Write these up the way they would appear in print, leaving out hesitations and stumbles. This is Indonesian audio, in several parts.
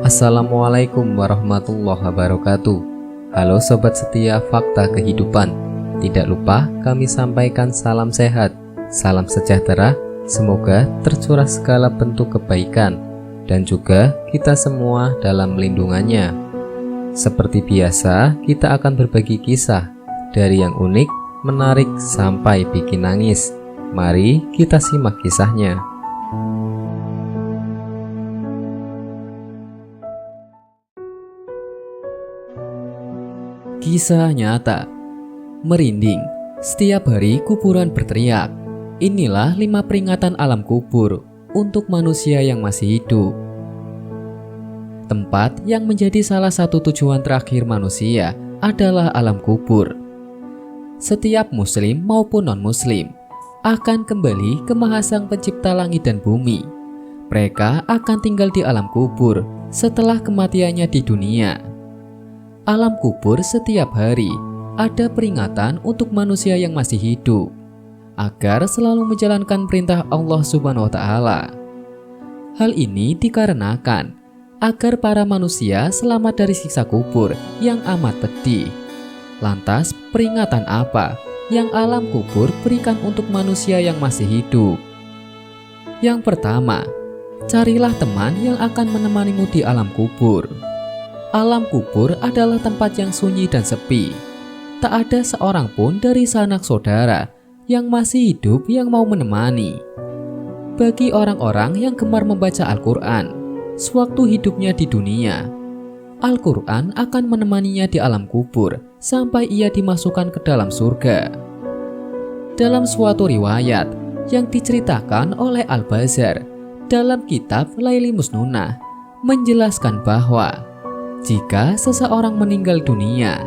Assalamualaikum warahmatullahi wabarakatuh. Halo sobat setia Fakta Kehidupan. Tidak lupa kami sampaikan salam sehat, salam sejahtera. Semoga tercurah segala bentuk kebaikan dan juga kita semua dalam lindungannya. Seperti biasa, kita akan berbagi kisah dari yang unik, menarik sampai bikin nangis. Mari kita simak kisahnya. Kisah nyata. Merinding, setiap hari kuburan berteriak. Inilah 5 peringatan alam kubur untuk manusia yang masih hidup. Tempat yang menjadi salah satu tujuan terakhir manusia adalah alam kubur. Setiap muslim maupun non-muslim akan kembali ke Maha Sang Pencipta langit dan bumi. Mereka akan tinggal di alam kubur setelah kematiannya di dunia. Alam kubur setiap hari ada peringatan untuk manusia yang masih hidup agar selalu menjalankan perintah Allah Subhanahu wa Ta'ala. Hal ini dikarenakan agar para manusia selamat dari siksa kubur yang amat pedih. Lantas, peringatan apa yang alam kubur berikan untuk manusia yang masih hidup? Yang pertama, carilah teman yang akan menemanimu di alam kubur. Alam kubur adalah tempat yang sunyi dan sepi. Tak ada seorang pun dari sanak saudara yang masih hidup yang mau menemani. Bagi orang-orang yang gemar membaca Al-Quran sewaktu hidupnya di dunia, Al-Quran akan menemaninya di alam kubur sampai ia dimasukkan ke dalam surga. Dalam suatu riwayat yang diceritakan oleh Al-Bazar dalam kitab Laili Musnunah menjelaskan bahwa jika seseorang meninggal dunia,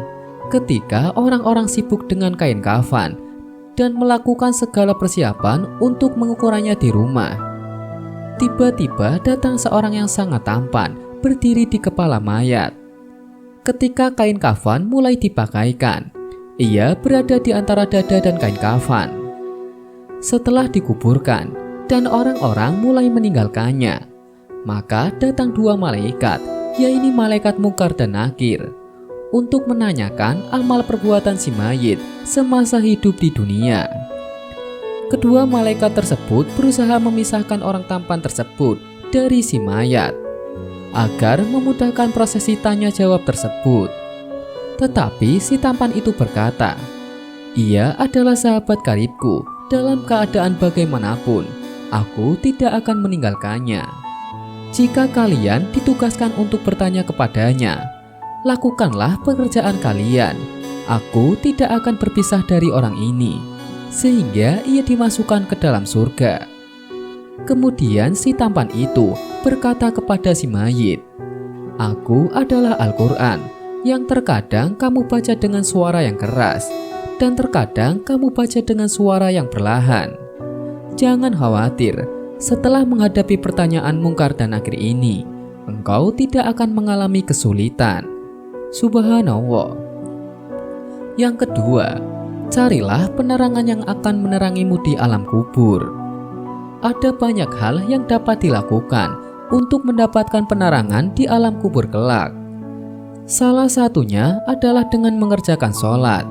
ketika orang-orang sibuk dengan kain kafan dan melakukan segala persiapan untuk mengukurannya di rumah, tiba-tiba datang seorang yang sangat tampan berdiri di kepala mayat. Ketika kain kafan mulai dipakaikan, ia berada di antara dada dan kain kafan. Setelah dikuburkan dan orang-orang mulai meninggalkannya, maka datang 2 malaikat, yaitu malaikat Munkar dan Nakir, untuk menanyakan amal perbuatan si mayit semasa hidup di dunia. Kedua malaikat tersebut berusaha memisahkan orang tampan tersebut dari si mayat agar memudahkan prosesi tanya jawab tersebut. Tetapi si tampan itu berkata, "Ia adalah sahabat karibku, dalam keadaan bagaimanapun aku tidak akan meninggalkannya. Jika kalian ditugaskan untuk bertanya kepadanya, lakukanlah pekerjaan kalian. Aku tidak akan berpisah dari orang ini," sehingga ia dimasukkan ke dalam surga. Kemudian si tampan itu berkata kepada si mayit, "Aku adalah Al-Quran yang terkadang kamu baca dengan suara yang keras dan terkadang kamu baca dengan suara yang perlahan. Jangan khawatir. Setelah menghadapi pertanyaan Munkar dan Nakir ini, engkau tidak akan mengalami kesulitan." Subhanallah. Yang kedua, carilah penerangan yang akan menerangimu di alam kubur. Ada banyak hal yang dapat dilakukan untuk mendapatkan penerangan di alam kubur kelak. Salah satunya adalah dengan mengerjakan sholat.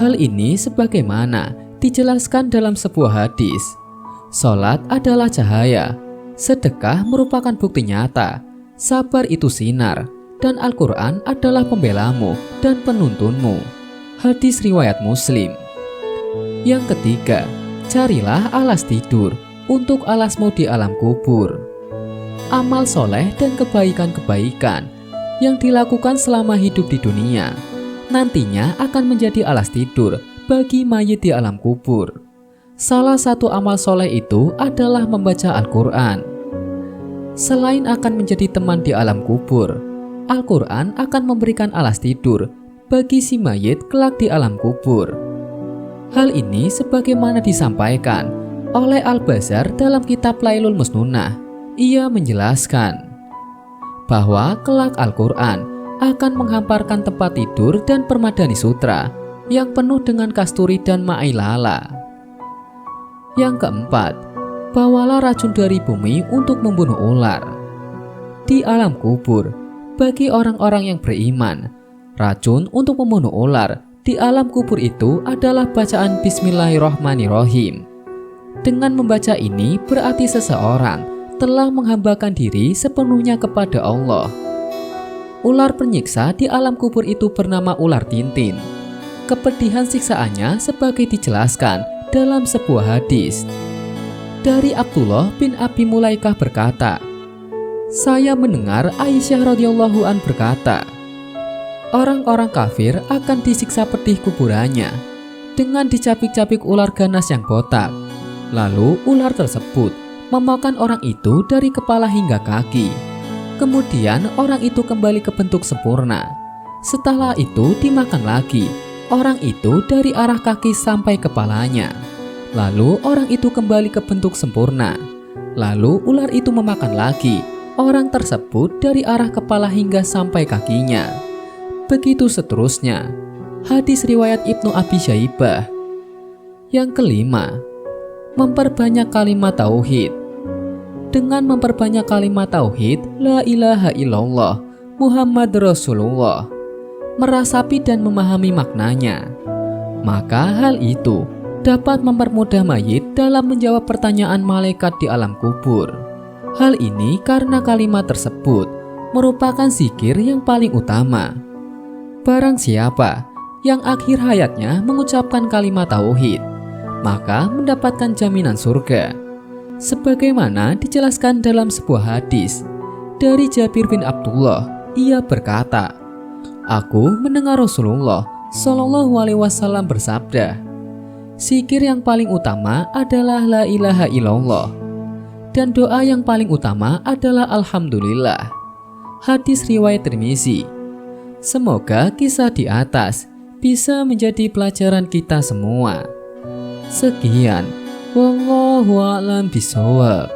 Hal ini sebagaimana dijelaskan dalam sebuah hadis. Sholat adalah cahaya, sedekah merupakan bukti nyata, sabar itu sinar, dan Al-Quran adalah pembelamu dan penuntunmu. Hadis riwayat Muslim. Yang ketiga, carilah alas tidur untuk alasmu di alam kubur. Amal soleh dan kebaikan-kebaikan yang dilakukan selama hidup di dunia nantinya akan menjadi alas tidur bagi mayit di alam kubur. Salah satu amal soleh itu adalah membaca Al-Quran. Selain akan menjadi teman di alam kubur, Al-Quran akan memberikan alas tidur bagi si mayit kelak di alam kubur. Hal ini sebagaimana disampaikan oleh Al-Bazar dalam kitab Lailul Musnunah. Ia menjelaskan bahwa kelak Al-Quran akan menghamparkan tempat tidur dan permadani sutra yang penuh dengan kasturi dan ma'ilala. Yang keempat, bawalah racun dari bumi untuk membunuh ular. Di alam kubur, bagi orang-orang yang beriman, racun untuk membunuh ular di alam kubur itu adalah bacaan Bismillahirrahmanirrahim. Dengan membaca ini berarti seseorang telah menghambakan diri sepenuhnya kepada Allah. Ular penyiksa di alam kubur itu bernama ular Tintin. Kepedihan siksaannya sebagai dijelaskan dalam sebuah hadis. Dari Abdullah bin Abi Mulaikah berkata, saya mendengar Aisyah radhiyallahu an berkata, orang-orang kafir akan disiksa pedih kuburannya dengan dicapik-capik ular ganas yang botak. Lalu ular tersebut memakan orang itu dari kepala hingga kaki. Kemudian orang itu kembali ke bentuk sempurna. Setelah itu dimakan lagi orang itu dari arah kaki sampai kepalanya. Lalu orang itu kembali ke bentuk sempurna. Lalu ular itu memakan lagi orang tersebut dari arah kepala hingga sampai kakinya. Begitu seterusnya. Hadis riwayat Ibnu Abi Syaibah. Yang kelima, memperbanyak kalimat tauhid. Dengan memperbanyak kalimat tauhid, la ilaha illallah, Muhammad Rasulullah, merasapi dan memahami maknanya, maka hal itu dapat mempermudah mayit dalam menjawab pertanyaan malaikat di alam kubur. Hal ini karena kalimat tersebut merupakan zikir yang paling utama. Barang siapa yang akhir hayatnya mengucapkan kalimat tauhid, maka mendapatkan jaminan surga. Sebagaimana dijelaskan dalam sebuah hadis dari Jabir bin Abdullah, ia berkata, aku mendengar Rasulullah Shallallahu Alaihi Wasallam bersabda, zikir yang paling utama adalah la ilaha illallah, dan doa yang paling utama adalah alhamdulillah. Hadis riwayat Tirmizi. Semoga kisah di atas bisa menjadi pelajaran kita semua. Sekian, wallahu a'lam bishawab.